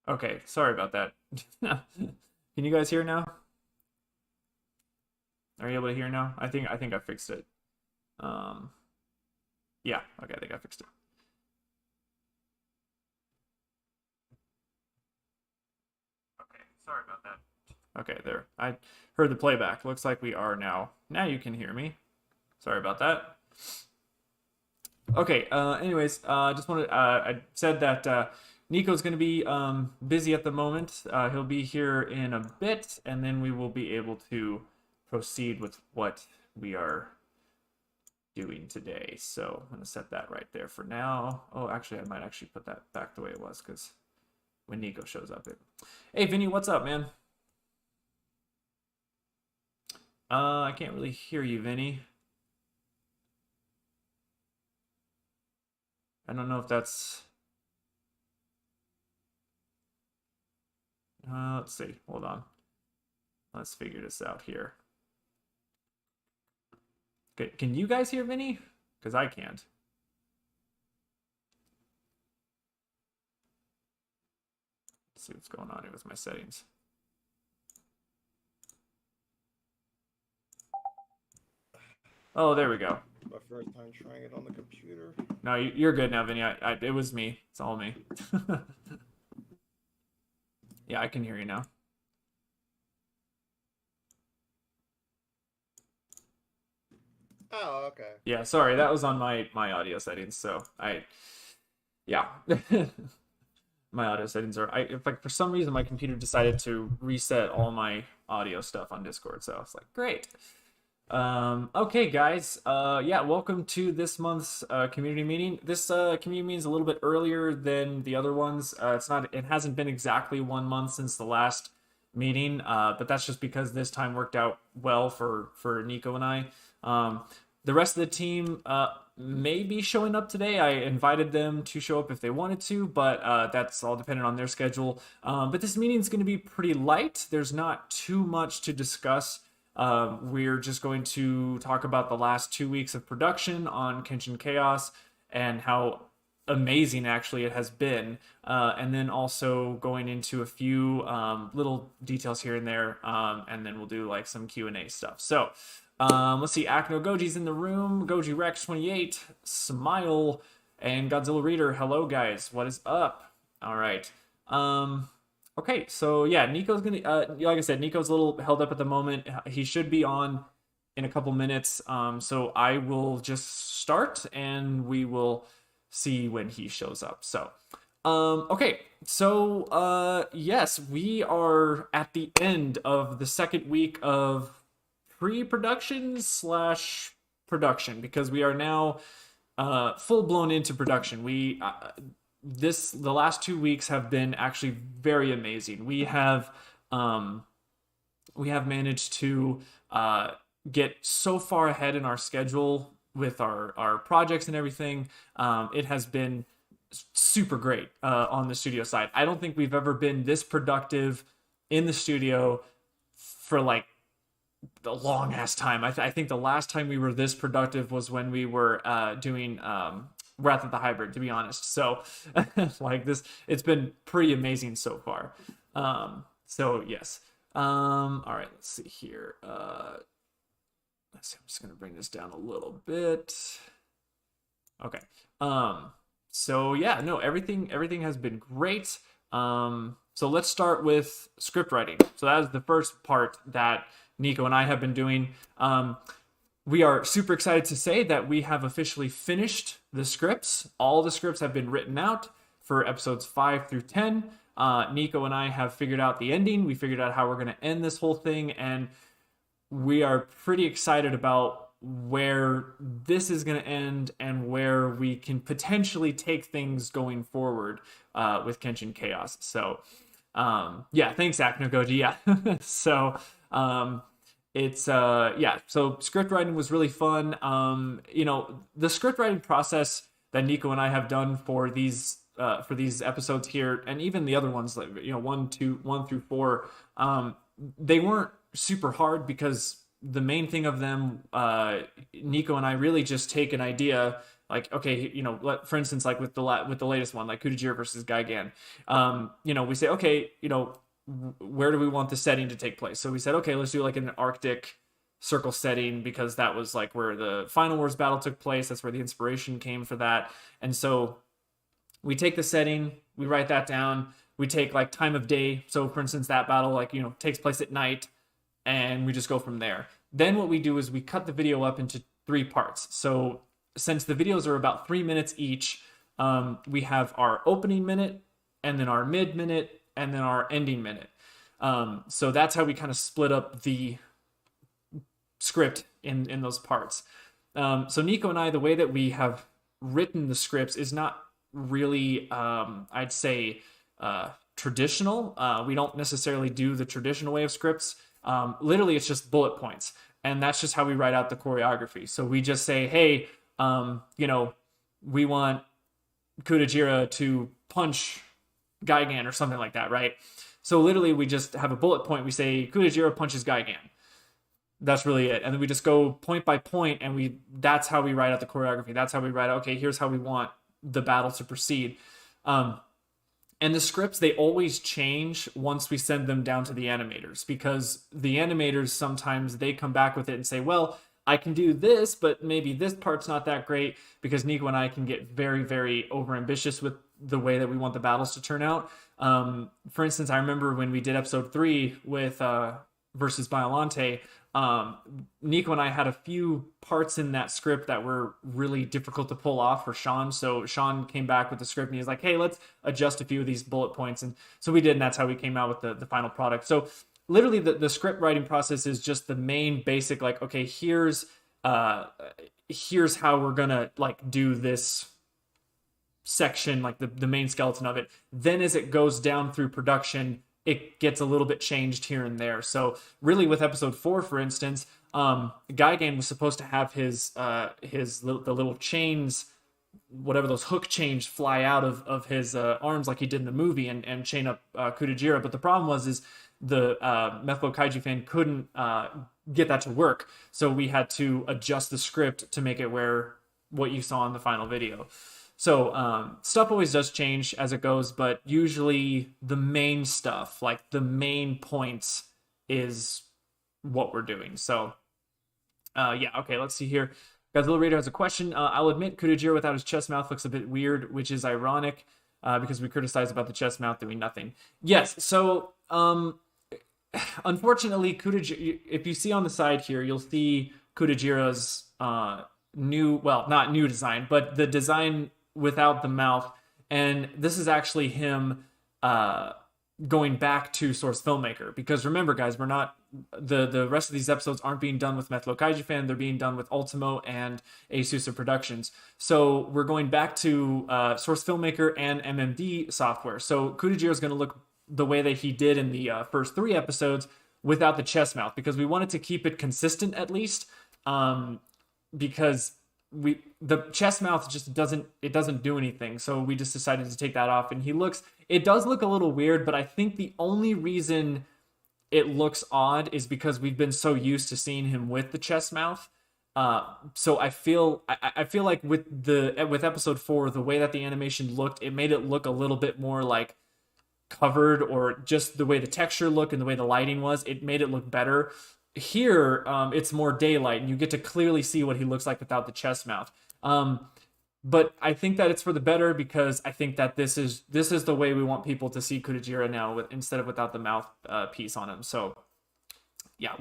Okay, sorry about that. Can you guys hear now? Are you able to hear now? I think I fixed it. Um, yeah, okay, I think I fixed it. Okay, sorry about that. Okay, there. I heard the playback. Looks like we are now. Now you can hear me. Sorry about that. Okay. Anyways, just wanted. I said that Nico's going to be busy at the moment. He'll be here in a bit, and then we will be able to proceed with what we are doing today. So I'm going to set that right there for now. Oh, actually, I might actually put that back the way it was because when Nico shows up, Hey, Vinny, what's up, man? I can't really hear you, Vinny. I don't know if that's. Let's see. Hold on. Let's figure this out here. Okay, can you guys hear Vinny? Because I can't. Let's see what's going on here with my settings. Oh, there we go. My first time trying it on the computer. No, you're good now, Vinny. It was me. It's all me. Yeah, I can hear you now. Oh, okay. Yeah, sorry, that was on my audio settings. So yeah, my audio settings are. If like for some reason my computer decided to reset all my audio stuff on Discord. So it's like great. Okay, guys. Yeah, welcome to this month's community meeting. This community meeting is a little bit earlier than the other ones. It hasn't been exactly 1 month since the last meeting, but that's just because this time worked out well for Nico and I. The rest of the team may be showing up today. I invited them to show up if they wanted to, but that's all dependent on their schedule. But this meeting is going to be pretty light. There's not too much to discuss. We're just going to talk about the last 2 weeks of production on Kenshin Chaos and how amazing actually it has been, and then also going into a few little details here and there, and then we'll do like some Q&A stuff. So let's see. Akno Goji's in the room. Goji Rex 28, Smile, and Godzilla Reader. Hello, guys. What is up? All right. Okay, so yeah, Nico's gonna. Like I said, Nico's a little held up at the moment. He should be on in a couple minutes. So I will just start, and we will see when he shows up. So, okay, so yes, we are at the end of the second week of pre-production slash production because we are now full blown into production. The last 2 weeks have been actually very amazing. We have managed to get so far ahead in our schedule with our projects and everything. It has been super great on the studio side. I don't think we've ever been this productive in the studio for like a long ass time. I think the last time we were this productive was when we were doing Wrath of the Hybrid, to be honest. So like this, it's been pretty amazing so far. So yes. All right, let's see here. Let's see, I'm just gonna bring this down a little bit. Okay. So yeah, no, everything has been great. So let's start with script writing. So that is the first part that Nico and I have been doing. We are super excited to say that we have officially finished the scripts. All the scripts have been written out for episodes 5 through 10. Nico and I have figured out the ending. We figured out how we're going to end this whole thing, and we are pretty excited about where this is going to end and where we can potentially take things going forward with Kenshin Chaos. So, yeah, thanks, Akno Goji. Yeah. So, it's yeah, so script writing was really fun. The script writing process that Nico and I have done for these episodes here, and even the other ones, like 1 through 4, they weren't super hard because the main thing of them, Nico and I really just take an idea, like, okay, for instance, like with the latest one, like Kutajira versus Gigan, we say, okay, where do we want the setting to take place? So we said, okay, let's do like an Arctic circle setting, because that was like where the Final Wars battle took place. That's where the inspiration came for that. And so we take the setting, we write that down. We take like time of day. So for instance, that battle like takes place at night, and we just go from there. Then what we do is we cut the video up into 3 parts. So since the videos are about 3 minutes each, we have our opening minute, and then our mid minute, and then our ending minute. So that's how we kind of split up the script in those parts. So Nico and I, the way that we have written the scripts is not really, I'd say, traditional. We don't necessarily do the traditional way of scripts. Literally, it's just bullet points, and that's just how we write out the choreography. So we just say, hey, we want Kutajira to punch Gigan or something like that, right? So literally, we just have a bullet point. We say Kutajira punches Gigan. That's really it. And then we just go point by point, and that's how we write out the choreography. That's how we write out, okay, here's how we want the battle to proceed. And the scripts, they always change once we send them down to the animators, because the animators, sometimes they come back with it and say, well, I can do this, but maybe this part's not that great, because Nico and I can get very, very overambitious with the way that we want the battles to turn out. For instance, I remember when we did episode 3 with versus Biolante, Nico and I had a few parts in that script that were really difficult to pull off for Sean. So Sean came back with the script, and he's like, hey, let's adjust a few of these bullet points. And so we did, and that's how we came out with the final product. So literally the script writing process is just the main basic, like, okay, here's how we're gonna like do this section, like the main skeleton of it. Then as it goes down through production, it gets a little bit changed here and there. So really with episode 4, for instance, Gigan was supposed to have the little chains, whatever those hook chains, fly out of his arms like he did in the movie, and chain up Kutajira. But the problem is the Methlo Kaiju fan couldn't get that to work. So we had to adjust the script to make it what you saw in the final video. So stuff always does change as it goes, but usually the main stuff, like the main points, is what we're doing. So yeah, okay, let's see here. Godzilla Raider has a question. I'll admit Kutajira without his chest mouth looks a bit weird, which is ironic because we criticize about the chest mouth doing nothing. Yes, so unfortunately, Kutajira, if you see on the side here, you'll see Kutajira's not new design, but the design without the mouth. And this is actually him going back to source filmmaker, because remember, guys, we're not the rest of these episodes aren't being done with Methlo Kaiju Fan. They're being done with Ultimo and Asusa Productions. So we're going back to source filmmaker and MMD software. So Kutajira is going to look the way that he did in the first 3 episodes without the chest mouth, because we wanted to keep it consistent at least, because the chest mouth just doesn't do anything. So we just decided to take that off, and it does look a little weird, but I think the only reason it looks odd is because we've been so used to seeing him with the chest mouth. So I feel like with episode 4, the way that the animation looked, it made it look a little bit more like covered, or just the way the texture looked and the way the lighting was, it made it look better. Here, it's more daylight, and you get to clearly see what he looks like without the chest mouth. But I think that it's for the better, because I think that this is the way we want people to see Kutajira now, instead of without the mouth piece on him. So yeah,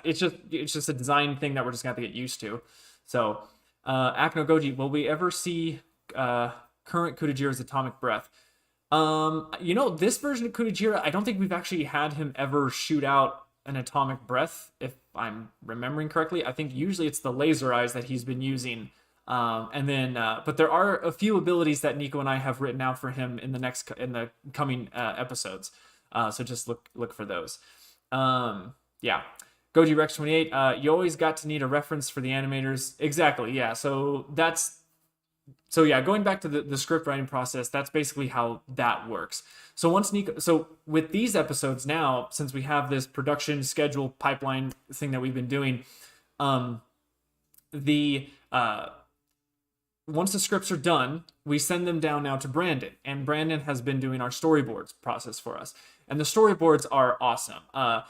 it's just a design thing that we're just gonna have to get used to. So Akno Goji, will we ever see current Kutajira's atomic breath? This version of Kutajira, I don't think we've actually had him ever shoot out an atomic breath, if I'm remembering correctly. I think usually it's the laser eyes that he's been using. But there are a few abilities that Nico and I have written out for him in the coming episodes. So just look for those. Yeah. Goji Rex 28. You always got to need a reference for the animators. Exactly. Yeah. So that's so yeah, going back to the script writing process, that's basically how that works. So once Nico, so with these episodes now, since we have this production schedule pipeline thing that we've been doing, um, the once the scripts are done, we send them down now to Brandon, and Brandon has been doing our storyboards process for us. And the storyboards are awesome. I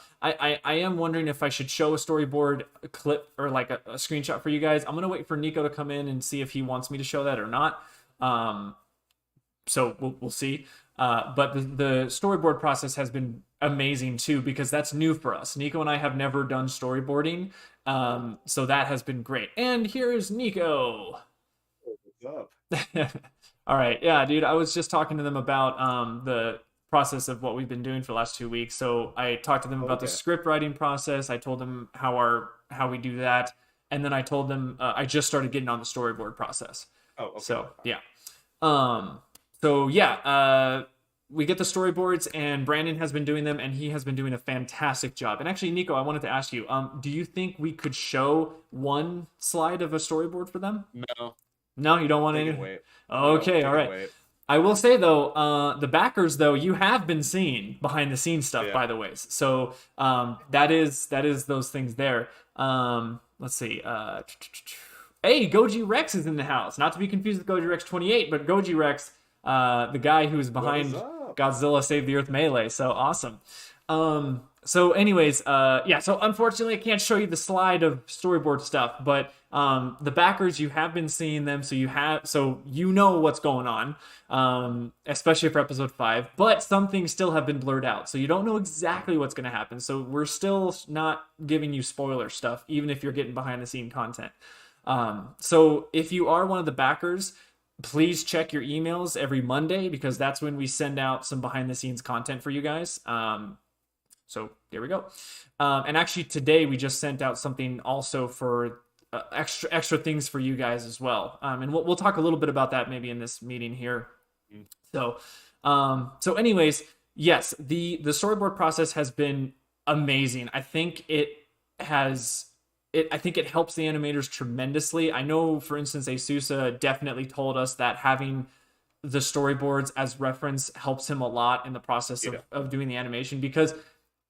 am wondering if I should show a storyboard clip or like a screenshot for you guys. I'm gonna wait for Nico to come in and see if he wants me to show that or not. So we'll see. But the storyboard process has been amazing too because that's new for us. Nico and I have never done storyboarding, so that has been great. And here is Nico. What's up? All right, yeah, dude. I was just talking to them about the process of what we've been doing for the last 2 weeks. So I talked to them about the Okay. script writing process. I told them how we do that, and then I told them I just started getting on the storyboard process. Oh, okay. So yeah. Um, so yeah, we get the storyboards, and Brandon has been doing them, and he has been doing a fantastic job. And actually, Nico, I wanted to ask you, do you think we could show one slide of a storyboard for them? No, No, you don't want they any. can wait. No, Okay, they all can right. wait. I will say though, the backers though, you have been seeing behind the scenes stuff, Yeah. by the way. So that is those things there. Let's see. Hey, Goji Rex is in the house. Not to be confused with Goji Rex 28, but Goji Rex, the guy who's What is behind up? Godzilla Save the Earth Melee. So awesome. So anyways, yeah, so unfortunately I can't show you the slide of storyboard stuff, but the backers, you have been seeing them, so you know what's going on, especially for episode 5, but some things still have been blurred out, so you don't know exactly what's going to happen. So we're still not giving you spoiler stuff, even if you're getting behind the scene content. So if you are one of the backers, please check your emails every Monday because that's when we send out some behind the scenes content for you guys. So there we go. And actually today we just sent out something also for extra things for you guys as well. And we'll talk a little bit about that maybe in this meeting here. Mm. So anyways, yes, the storyboard process has been amazing. I think I think it helps the animators tremendously. I know, for instance, Asusa definitely told us that having the storyboards as reference helps him a lot in the process Yeah. of doing the animation because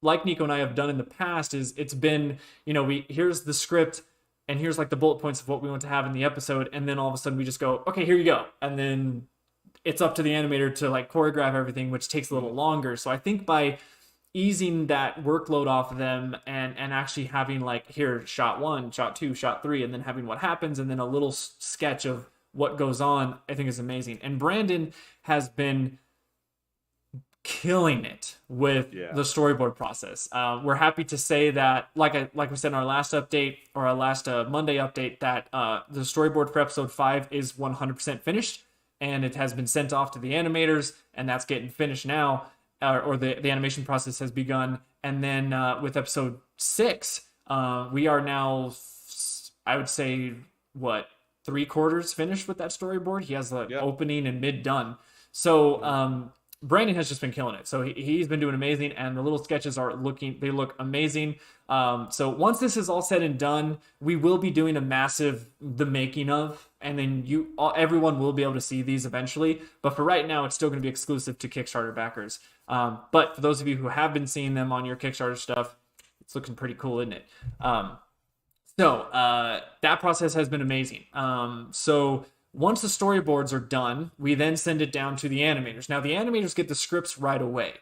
like Nico and I have done in the past is it's been, here's the script and here's like the bullet points of what we want to have in the episode. And then all of a sudden we just go, okay, here you go. And then it's up to the animator to like choreograph everything, which takes a little longer. So I think by easing that workload off of them and actually having like here, shot 1, shot 2, shot 3, and then having what happens and then a little sketch of what goes on, I think is amazing. And Brandon has been killing it with Yeah. the storyboard process. We're happy to say that, like we said in our last update or our last Monday update, that the storyboard for episode 5 is 100% finished, and it has been sent off to the animators, and that's getting finished now, or the animation process has begun. And then with episode 6, we are now, I would say, what, 3/4 finished with that storyboard. He has the Yeah. opening and mid done. So Brandon has just been killing it. So he's been doing amazing, and the little sketches they look amazing. So once this is all said and done, we will be doing a massive the making of, and then everyone will be able to see these eventually. But for right now, it's still going to be exclusive to Kickstarter backers. But for those of you who have been seeing them on your Kickstarter stuff, it's looking pretty cool, isn't it? So that process has been amazing. So once the storyboards are done, we then send it down to the animators. Now, the animators get the scripts right away.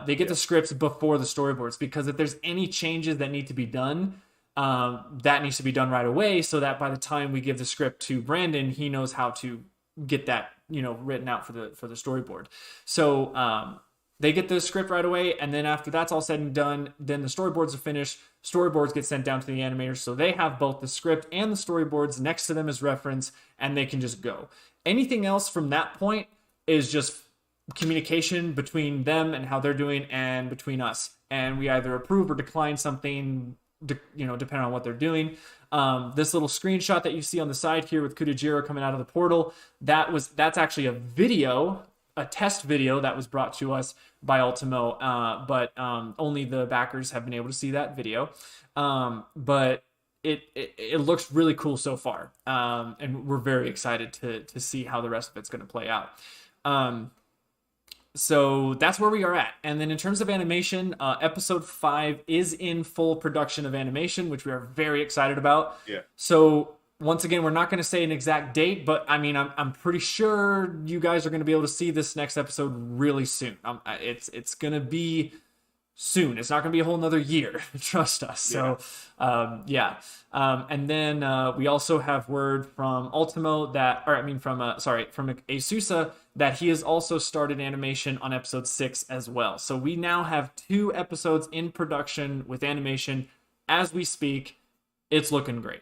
They get the scripts before the storyboards because if there's any changes that need to be done, that needs to be done right away so that by the time we give the script to Brandon, he knows how to get that, written out for the storyboard. So they get the script right away, and then after that's all said and done, then the storyboards are finished. Storyboards get sent down to the animators, so they have both the script and the storyboards next to them as reference, and they can just go. Anything else from that point is just communication between them and how they're doing and between us. And we either approve or decline something, depending on what they're doing. This little screenshot that you see on the side here with Kudajiro coming out of the portal, that's actually a test video that was brought to us by Ultimo, but only the backers have been able to see that video. But it looks really cool so far, and we're very excited to see how the rest of it's going to play out. Um, so that's where we are at. And then in terms of animation, episode 5 is in full production of animation, which we are very excited about. Yeah. So once again, we're not going to say an exact date, but I mean, I'm pretty sure you guys are going to be able to see this next episode really soon. It's going to be soon. It's not going to be a whole nother year. Trust us. So, yeah. And then we also have word from Ultimo that, or I mean, from Asusa, that he has also started animation on episode 6 as well. So we now have 2 episodes in production with animation as we speak. It's looking great.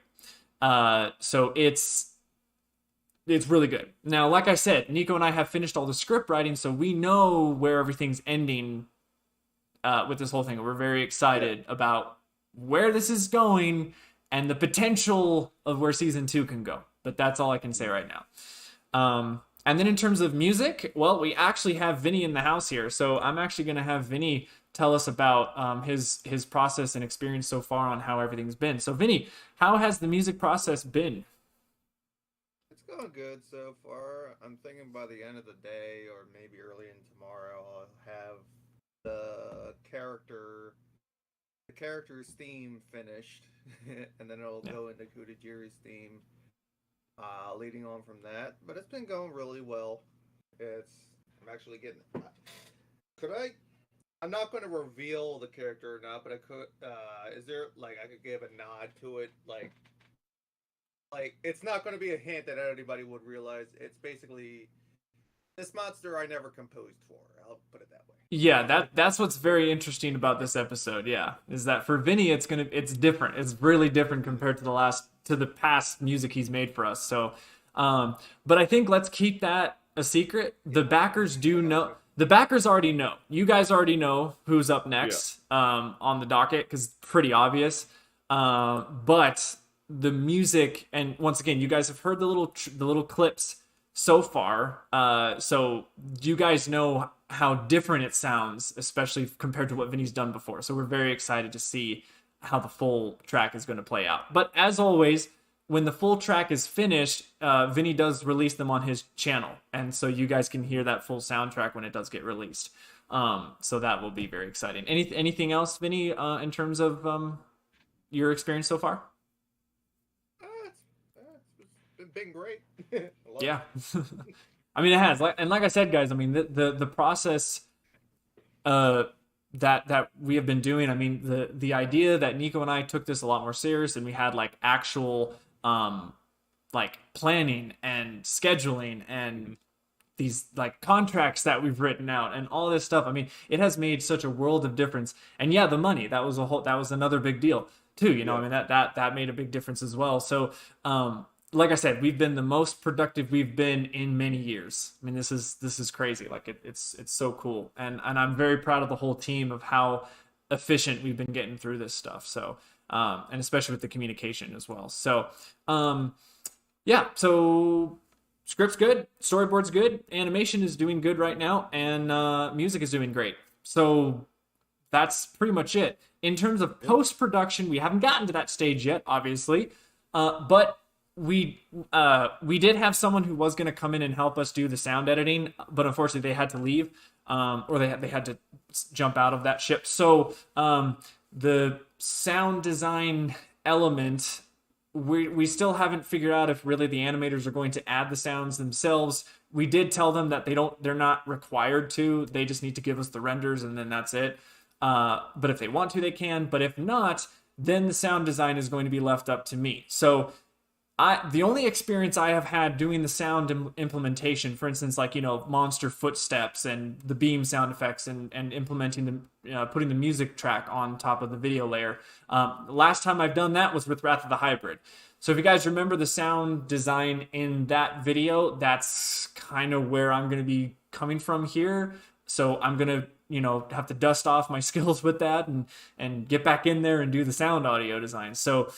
So it's really good. Now, like I said, Nico and I have finished all the script writing, so we know where everything's ending with this whole thing. We're very excited about where this is going and the potential of where season 2 can go. But that's all I can say right now. And then in terms of music, well, we actually have Vinny in the house here. So I'm actually going to have Vinny tell us about his process and experience so far on how everything's been. So Vinny, how has the music process been? It's going good so far. I'm thinking by the end of the day or maybe early in tomorrow, I'll have the character's theme finished, and then it'll go into Kutajiri's theme, leading on from that. But it's been going really well. I'm actually getting. Could I? I'm not going to reveal the character or not, but I could. Is there like I could give a nod to it, like it's not going to be a hint that anybody would realize. It's basically this monster I never composed for. I'll put it that way. Yeah, that's what's very interesting about this episode. Yeah, is that for Vinny, it's different. It's really different compared to the past music he's made for us. So, but I think let's keep that a secret. The backers do know. The backers already know. You guys already know who's up next on the docket because pretty obvious. But the music, and once again, you guys have heard the little clips so far. So you guys know how different it sounds, especially compared to what Vinny's done before. So we're very excited to see how the full track is going to play out. But as always, when the full track is finished, Vinny does release them on his channel. And so you guys can hear that full soundtrack when it does get released. So that will be very exciting. Anything else, Vinny, in terms of your experience so far? It's been great. Yeah. I mean, it has. Like I said, guys, I mean, the process that we have been doing, I mean, the idea that Nico and I took this a lot more serious and we had like actual like planning and scheduling and these like contracts that we've written out and all this stuff. I mean, it has made such a world of difference. And yeah, the money, that was another big deal too, you know. I mean, that made a big difference as well. So like I said, we've been the most productive we've been in many years. I mean, this is crazy. Like it's so cool. And I'm very proud of the whole team of how efficient we've been getting through this stuff. So and especially with the communication as well. So yeah, so script's good, storyboard's good, animation is doing good right now, and music is doing great. So that's pretty much it. In terms of post-production, we haven't gotten to that stage yet, obviously, but we did have someone who was going to come in and help us do the sound editing, but unfortunately they had to leave, or they had to jump out of that ship. So the sound design element, we still haven't figured out if really the animators are going to add the sounds themselves. We did tell them that they're not required to. They just need to give us the renders and then that's it. But if they want to, they can. But if not, then the sound design is going to be left up to me. So the only experience I have had doing the sound implementation, for instance, like, you know, monster footsteps and the beam sound effects and implementing putting the music track on top of the video layer. Last time I've done that was with Wrath of the Hybrid. So if you guys remember the sound design in that video, that's kind of where I'm going to be coming from here. So I'm going to, you know, have to dust off my skills with that and get back in there and do the sound audio design. So,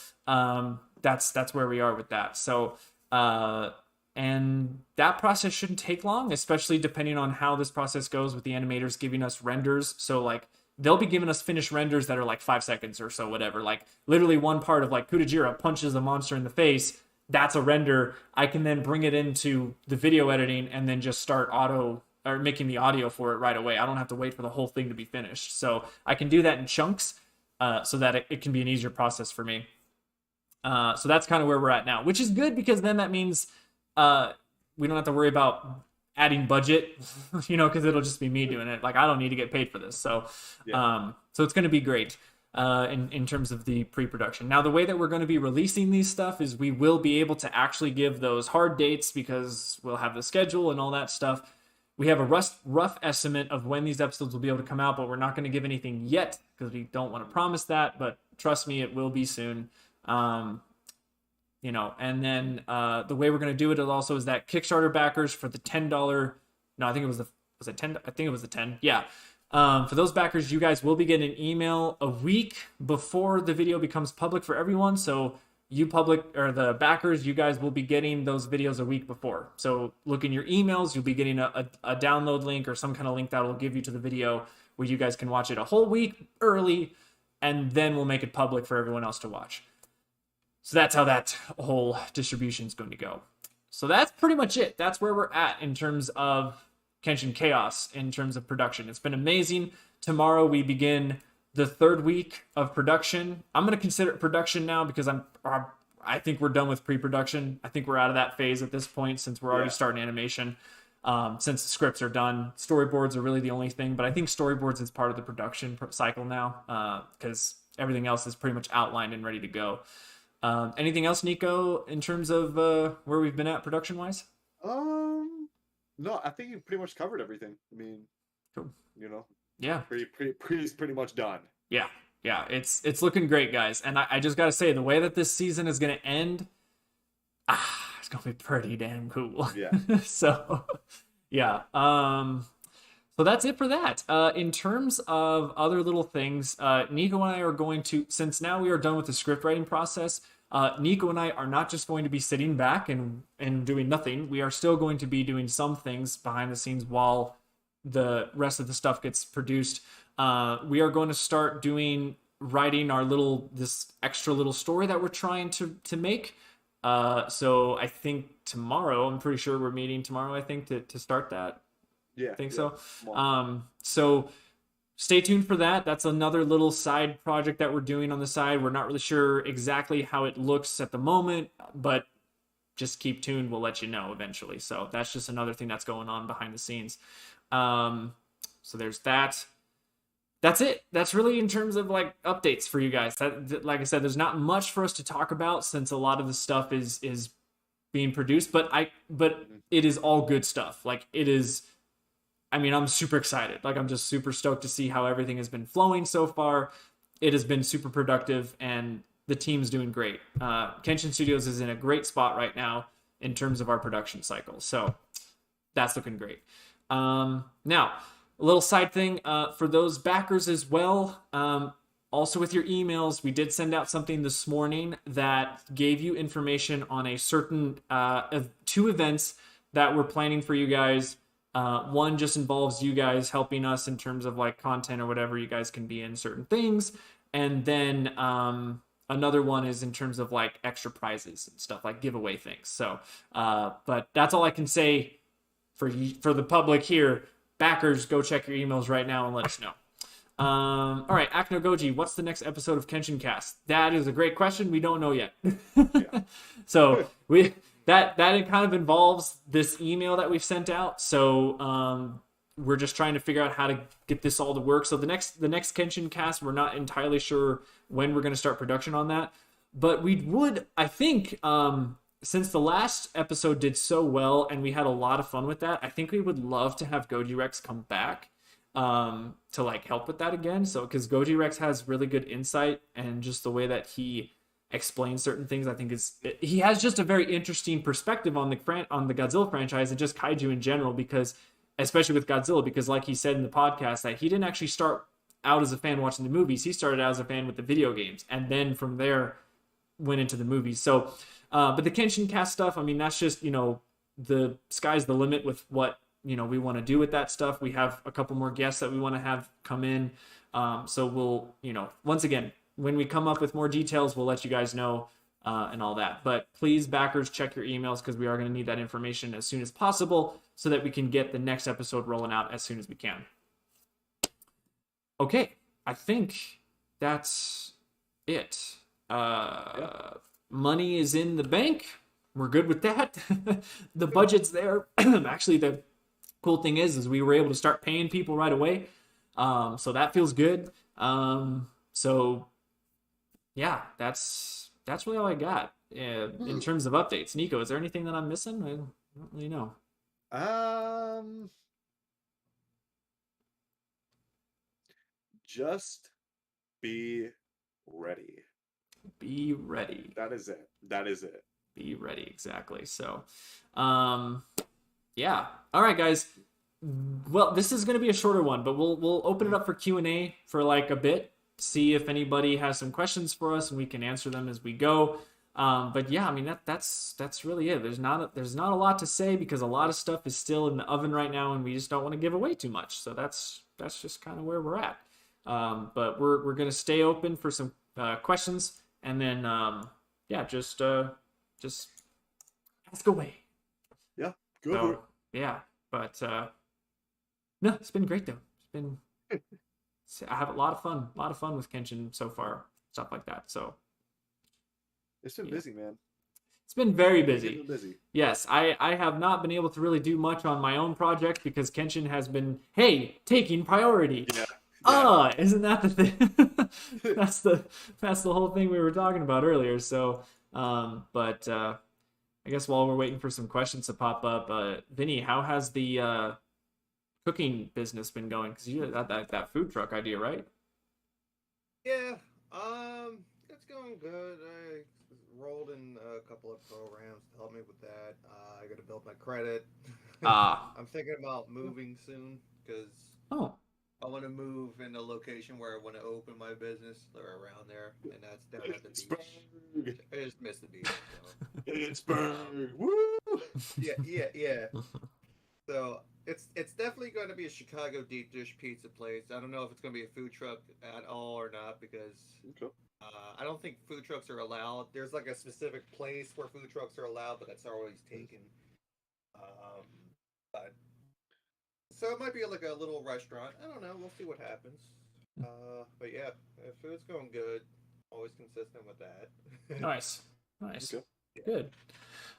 that's where we are with that. So, and that process shouldn't take long, especially depending on how this process goes with the animators giving us renders. So like they'll be giving us finished renders that are like 5 seconds or so, whatever. Like literally one part of like Kudajira punches a monster in the face. That's a render. I can then bring it into the video editing and then just start auto or making the audio for it right away. I don't have to wait for the whole thing to be finished. So I can do that in chunks so that it can be an easier process for me. So that's kind of where we're at now, which is good because then that means we don't have to worry about adding budget, because it'll just be me doing it. Like I don't need to get paid for this. So so it's going to be great in terms of the pre-production. Now, the way that we're going to be releasing these stuff is we will be able to actually give those hard dates because we'll have the schedule and all that stuff. We have a rough estimate of when these episodes will be able to come out, but we're not going to give anything yet because we don't want to promise that, but trust me, it will be soon. And then the way we're going to do it also is that Kickstarter backers for the $10, no, I think it was it 10? I think it was the 10. Yeah. For those backers, you guys will be getting an email a week before the video becomes public for everyone. So the backers, you guys will be getting those videos a week before. So look in your emails, you'll be getting a download link or some kind of link that will give you to the video where you guys can watch it a whole week early, and then we'll make it public for everyone else to watch. So that's how that whole distribution is going to go. So that's pretty much it. That's where we're at in terms of Kenshin Chaos, in terms of production. It's been amazing. Tomorrow we begin the 3rd week of production. I'm going to consider it production now because I think we're done with pre-production. I think we're out of that phase at this point since we're already starting animation. Since the scripts are done, storyboards are really the only thing, but I think storyboards is part of the production cycle now because everything else is pretty much outlined and ready to go. Anything else, Nico, in terms of where we've been at production-wise? No, I think you pretty much covered everything. I mean, cool. Yeah, pretty much done. Yeah, it's looking great, guys. And I just gotta say, the way that this season is gonna end, it's gonna be pretty damn cool. Yeah. So, yeah. So that's it for that. In terms of other little things, Nico and I are going to, since now we are done with the script writing process, Nico and I are not just going to be sitting back and doing nothing. We are still going to be doing some things behind the scenes while the rest of the stuff gets produced. We are going to start writing this extra little story that we're trying to make. So I think tomorrow, I'm pretty sure we're meeting tomorrow, I think, to start that. Yeah, I think so. So stay tuned for that. That's another little side project that we're doing on the side. We're not really sure exactly how it looks at the moment, but just keep tuned. We'll let you know eventually. So that's just another thing that's going on behind the scenes. So there's that. That's it. That's really in terms of like updates for you guys. Like I said, there's not much for us to talk about since a lot of the stuff is being produced, but it is all good stuff. Like it is. I mean, I'm super excited. Like, I'm just super stoked to see how everything has been flowing so far. It has been super productive, and the team's doing great. Kenshin Studios is in a great spot right now in terms of our production cycle. So that's looking great. Now, a little side thing for those backers as well. Also with your emails, we did send out something this morning that gave you information on a certain 2 events that we're planning for you guys. One just involves you guys helping us in terms of like content or whatever. You guys can be in certain things. And then another one is in terms of like extra prizes and stuff, like giveaway things. So, but that's all I can say for the public here. Backers, go check your emails right now and let us know. All right, Akno Goji, what's the next episode of Kenshin Cast? That is a great question. We don't know yet. So that kind of involves this email that we've sent out. So we're just trying to figure out how to get this all to work. So the next Kenshin Cast, we're not entirely sure when we're going to start production on that. But we would, I think, since the last episode did so well and we had a lot of fun with that, I think we would love to have Goji Rex come back to like help with that again. So because Goji Rex has really good insight, and just the way that he explains certain things, I think he has just a very interesting perspective on the Godzilla franchise and just kaiju in general, because especially with Godzilla, because like he said in the podcast that he didn't actually start out as a fan watching the movies. He started out as a fan with the video games, and then from there went into the movies. So but the Kenshin Cast stuff, I mean, that's just, the sky's the limit with what we want to do with that stuff. We have a couple more guests that we want to have come in. So we'll, once again, when we come up with more details, we'll let you guys know and all that. But please, backers, check your emails because we are going to need that information as soon as possible so that we can get the next episode rolling out as soon as we can. Okay, I think that's it. Money is in the bank. We're good with that. The budget's there. Actually, the cool thing is we were able to start paying people right away. So that feels good. So yeah, that's really all I got in terms of updates. Nico, is there anything that I'm missing? I don't really know. Just be ready. Be ready. That is it. Be ready, exactly. So, yeah. All right, guys. Well, this is going to be a shorter one, but we'll open it up for Q&A for like a bit. See if anybody has some questions for us, and we can answer them as we go. But yeah, I mean that's really it. There's not a lot to say because a lot of stuff is still in the oven right now, and we just don't want to give away too much. So that's just kind of where we're at. But we're gonna stay open for some questions, and then yeah, just ask away. Yeah, go for it. Yeah, but no, it's been great though. It's been I have a lot of fun with Kenshin so far, stuff like that. So it's been busy, man. It's been very busy. It's been busy. Yes, I have not been able to really do much on my own project because Kenshin has been, taking priority. Yeah. Isn't that the thing? that's the whole thing we were talking about earlier. So, but I guess while we're waiting for some questions to pop up, Vinny, how has the cooking business been going? Because you had that food truck idea, right? Yeah, it's going good. I rolled in a couple of programs to help me with that. I got to build my credit. I'm thinking about moving soon because I want to move in a location where I want to open my business or around there, and that's down at the beach. I just miss the beach. So. Pittsburgh, woo! Yeah. So it's definitely going to be a Chicago deep dish pizza place. I don't know if it's going to be a food truck at all or not because I don't think food trucks are allowed. There's like a specific place where food trucks are allowed, but that's always taken. But so it might be like a little restaurant. I don't know. We'll see what happens. But yeah, food's going good. Always consistent with that. Nice. Okay. Good.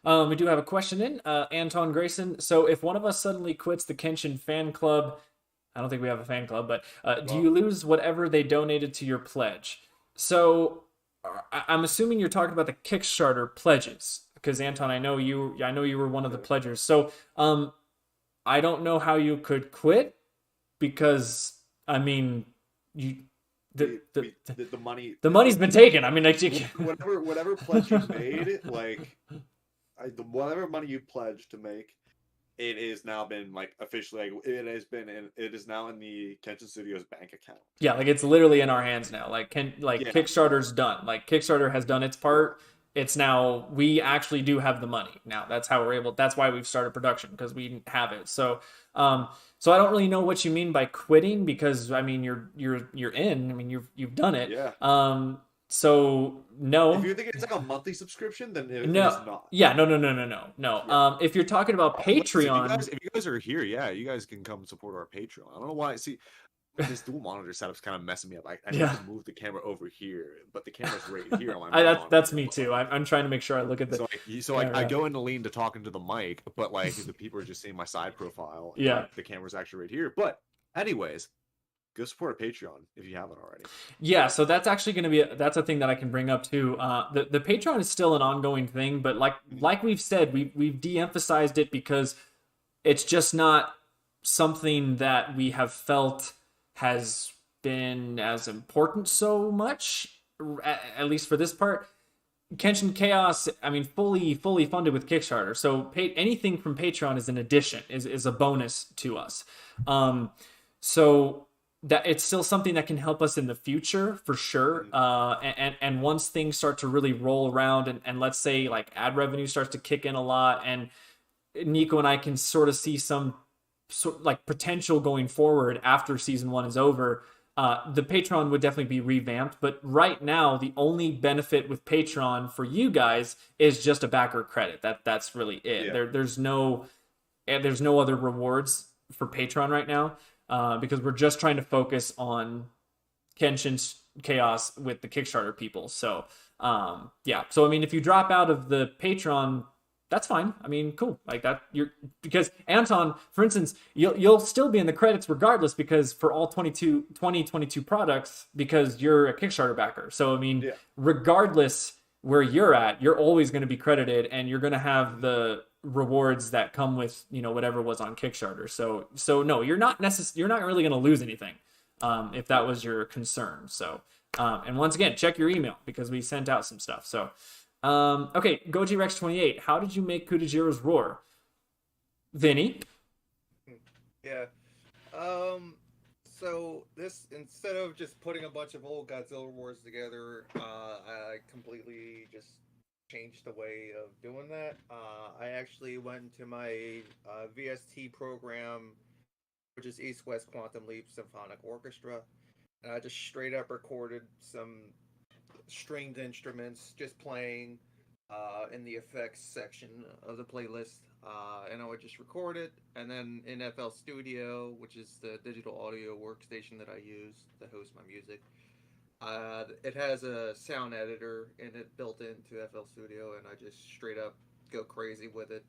We do have a question in. Anton Grayson. So if one of us suddenly quits the Kenshin fan club, I don't think we have a fan club, but do you lose whatever they donated to your pledge? So I'm assuming you're talking about the Kickstarter pledges because Anton, I know you were one of the pledgers. So I don't know how you could quit because I mean the money's been taken. I mean, like, whatever pledge you made, like whatever money you pledged to make, it has now been like officially like it is now in the Kenshin Studios bank account. Yeah, like it's literally in our hands now. Kickstarter's done. Like Kickstarter has done its part. It's now we actually do have the money now. That's how we're able. That's why we've started production because we have it. So, so I don't really know what you mean by quitting because I mean you're in. I mean you've done it. Yeah. So no. If you think it's like a monthly subscription, then it is not. Yeah. No. Yeah. If you're talking about Patreon, if you guys are here, yeah, you guys can come support our Patreon. I don't know why. See. This dual monitor setup's kind of messing me up. I need to move the camera over here, but the camera's right here on my that's me too. I'm trying to make sure I look at the. So I go into lean to talk into the mic, but like the people are just seeing my side profile. And, like, the camera's actually right here. But anyways, go support our Patreon if you haven't already. Yeah, so that's actually going to be that's a thing that I can bring up too. The Patreon is still an ongoing thing, but like we've said, we've de-emphasized it because it's just not something that we have felt has been as important so much, at least for this part. Kenshin Chaos, I mean, fully funded with Kickstarter. So anything from Patreon is an addition, is a bonus to us. So that it's still something that can help us in the future for sure. And once things start to really roll around and let's say like ad revenue starts to kick in a lot and Nico and I can sort of see some like potential going forward after season 1 is over, the Patreon would definitely be revamped. But right now, the only benefit with Patreon for you guys is just a backer credit. That's really it. Yeah. There's no other rewards for Patreon right now, because we're just trying to focus on Kenshin's Chaos with the Kickstarter people. So yeah. So I mean, if you drop out of the Patreon, that's fine. I mean, cool. Like that, because Anton, for instance, you'll still be in the credits regardless, because for all 2022 products, because you're a Kickstarter backer. So I mean, regardless where you're at, you're always going to be credited, and you're going to have the rewards that come with, you know, whatever was on Kickstarter. So no, you're not really going to lose anything, if that was your concern. So and once again, check your email, because we sent out some stuff. So okay, Goji Rex 28, how did you make Kudajiro's roar? Vinny? Yeah. So this, instead of just putting a bunch of old Godzilla roars together, I completely just changed the way of doing that. I actually went into my VST program, which is East West Quantum Leap Symphonic Orchestra, and I just straight up recorded some stringed instruments just playing in the effects section of the playlist, and I would just record it, and then in FL Studio, which is the digital audio workstation that I use to host my music, it has a sound editor in it built into FL Studio, and I just straight up go crazy with it,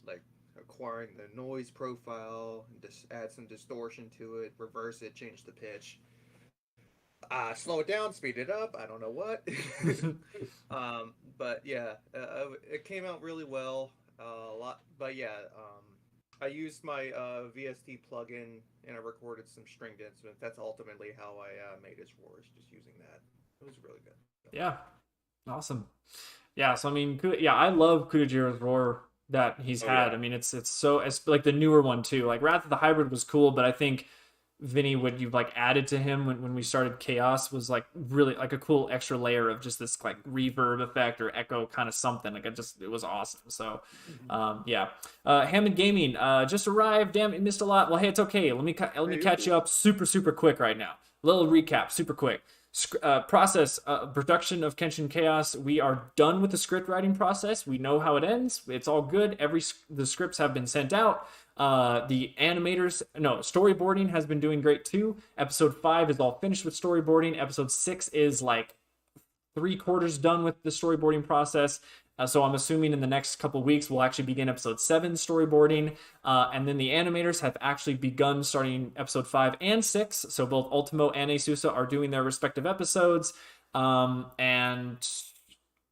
like acquiring the noise profile, and just add some distortion to it, reverse it, change the pitch, slow it down, speed it up, I don't know what. But yeah, it came out really well, a lot. But yeah, I used my VST plugin, and I recorded some stringed instruments. That's ultimately how I made his roars, just using that. It was really good. Yeah, awesome. Yeah, so I mean, I love Kudajiro's roar that he's had. I mean, it's like the newer one too. Like Wrath of the Hybrid was cool, but I think Vinny, what you've like added to him when we started Chaos was like really like a cool extra layer of just this like reverb effect or echo kind of something. Like it was awesome. So yeah. Hammond Gaming just arrived. Damn, it missed a lot. Well, hey, it's okay. Let me catch you up super quick right now. Little recap, super quick. Process production of Kenshin Chaos. We are done with the script writing process. We know how it ends. It's all good. The scripts have been sent out. Storyboarding has been doing great too. Episode 5 is all finished with storyboarding. Episode 6 is like 3/4 done with the storyboarding process. So I'm assuming in the next couple weeks we'll actually begin episode 7 storyboarding, and then the animators have actually begun starting episode 5 and 6. So both Ultimo and Asusa are doing their respective episodes, and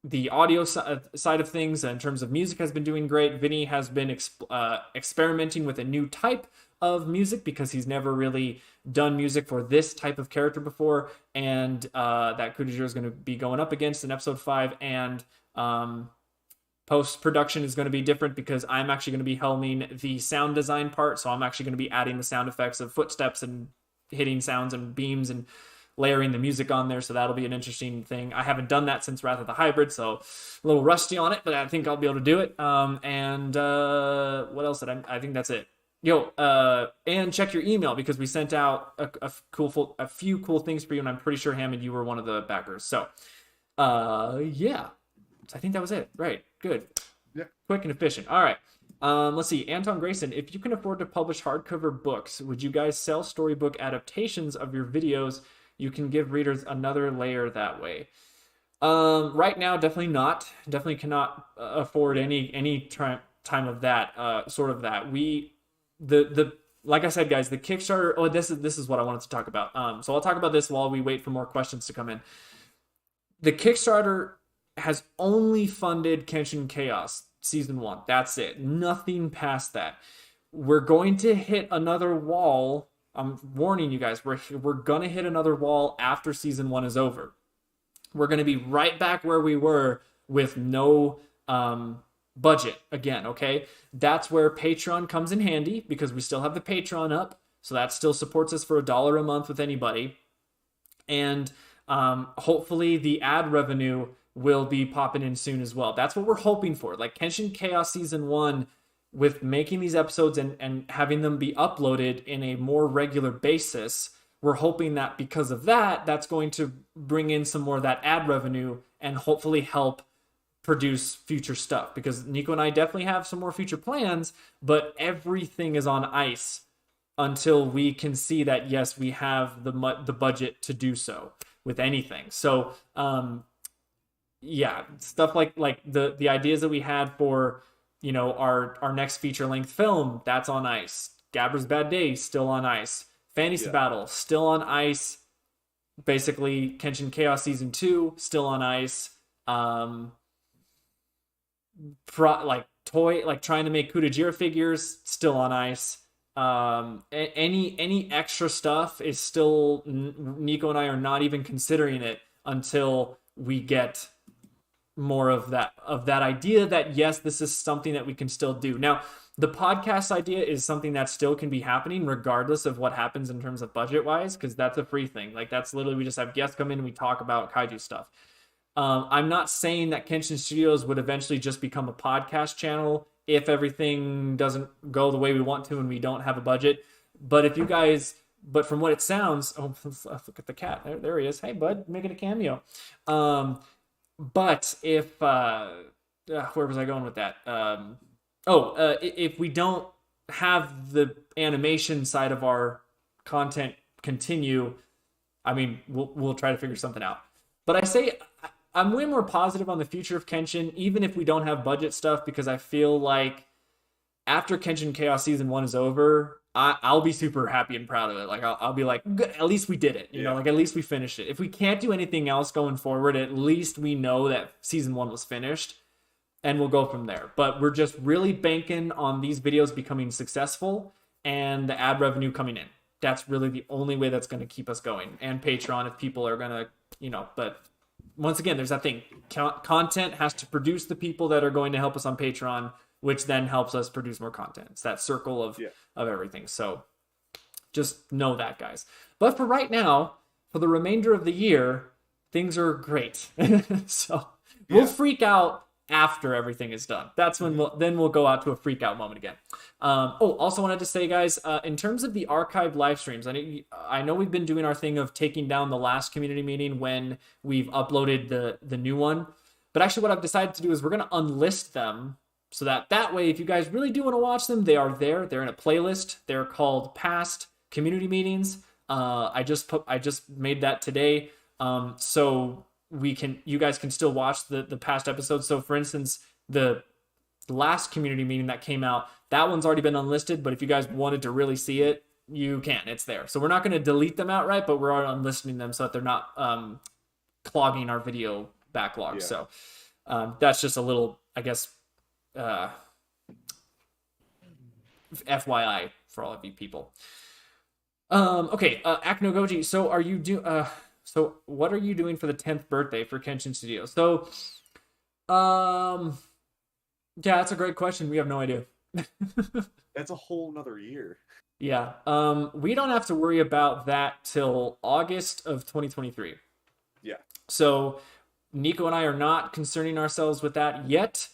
the audio side of things in terms of music has been doing great. Vinny has been experimenting with a new type of music because he's never really done music for this type of character before, and that Kudajiro is going to be going up against in episode 5, and post-production is going to be different because I'm actually going to be helming the sound design part, so I'm actually going to be adding the sound effects of footsteps and hitting sounds and beams and layering the music on there, so that'll be an interesting thing. I haven't done that since Wrath of the Hybrid, so a little rusty on it, but I think I'll be able to do it. And what else I think that's it. And check your email because we sent out a few cool things for you, and I'm pretty sure, Hammond, you were one of the backers. So yeah, I think that was it. Right, good. Yeah, quick and efficient. All right. Let's see. Anton Grayson, if you can afford to publish hardcover books, would you guys sell storybook adaptations of your videos? You can give readers another layer that way. Right now, definitely not. Definitely cannot afford any time of that sort of that. Like I said, guys, the Kickstarter. Oh, this is what I wanted to talk about. So I'll talk about this while we wait for more questions to come in. The Kickstarter has only funded Kenshin Chaos Season 1. That's it. Nothing past that. We're going to hit another wall. I'm warning you guys. We're going to hit another wall after Season 1 is over. We're going to be right back where we were with no budget again, okay? That's where Patreon comes in handy because we still have the Patreon up. So that still supports us for $1 a month with anybody. And hopefully the ad revenue will be popping in soon as well. That's what we're hoping for. Like Kenshin Chaos Season 1, with making these episodes and having them be uploaded in a more regular basis, we're hoping that because of that, that's going to bring in some more of that ad revenue and hopefully help produce future stuff, because Nico and I definitely have some more future plans, but everything is on ice until we can see that, yes, we have the budget to do so with anything. So yeah, stuff like the ideas that we had for, you know, our next feature length film, that's on ice. Gabber's Bad Day, still on ice. Fantasy Battle, still on ice. Basically, Kenshin Chaos Season 2, still on ice. Trying to make Kutajira figures, still on ice. Any extra stuff is still, Nico and I are not even considering it until we get more of that idea that, yes, this is something that we can still do. Now, the podcast idea is something that still can be happening regardless of what happens in terms of budget wise, because that's a free thing. Like, that's literally, we just have guests come in and we talk about kaiju stuff. I'm not saying that Kenshin Studios would eventually just become a podcast channel if everything doesn't go the way we want to and we don't have a budget. But if you guys, but from what it sounds, oh, look at the cat. There he is. Hey, bud, making a cameo. But if, where was I going with that? If we don't have the animation side of our content continue, I mean, we'll try to figure something out. But I say, I'm way more positive on the future of Kenshin, even if we don't have budget stuff, because I feel like after Kenshin Chaos Season 1 is over, I'll be super happy and proud of it. Like, I'll be like, good, at least we did it. You know, like, at least we finished it. If we can't do anything else going forward, at least we know that Season 1 was finished, and we'll go from there. But we're just really banking on these videos becoming successful and the ad revenue coming in. That's really the only way that's going to keep us going. And Patreon, if people are going to, you know, but once again, there's that thing. Content has to produce the people that are going to help us on Patreon, which then helps us produce more content. It's that circle of everything. So just know that, guys. But for right now, for the remainder of the year, things are great. So we'll freak out after everything is done. That's when we'll go out to a freak out moment again. Also wanted to say, guys, in terms of the archived live streams, I know we've been doing our thing of taking down the last community meeting when we've uploaded the new one. But actually what I've decided to do is we're going to unlist them, so that way, if you guys really do want to watch them, they are there. They're in a playlist. They're called Past Community Meetings. I just made that today. So you guys can still watch the past episodes. So for instance, the last community meeting that came out, that one's already been unlisted, but if you guys wanted to really see it, you can. It's there. So we're not going to delete them outright, but we're unlisting them so that they're not clogging our video backlog. Yeah. So that's just a little, I guess, FYI for all of you people. Okay, Aknogoji, so are you so what are you doing for the 10th birthday for Kenshin Studio? So yeah, that's a great question. We have no idea. That's a whole nother year. Yeah. We don't have to worry about that till August of 2023. Yeah. So Nico and I are not concerning ourselves with that yet.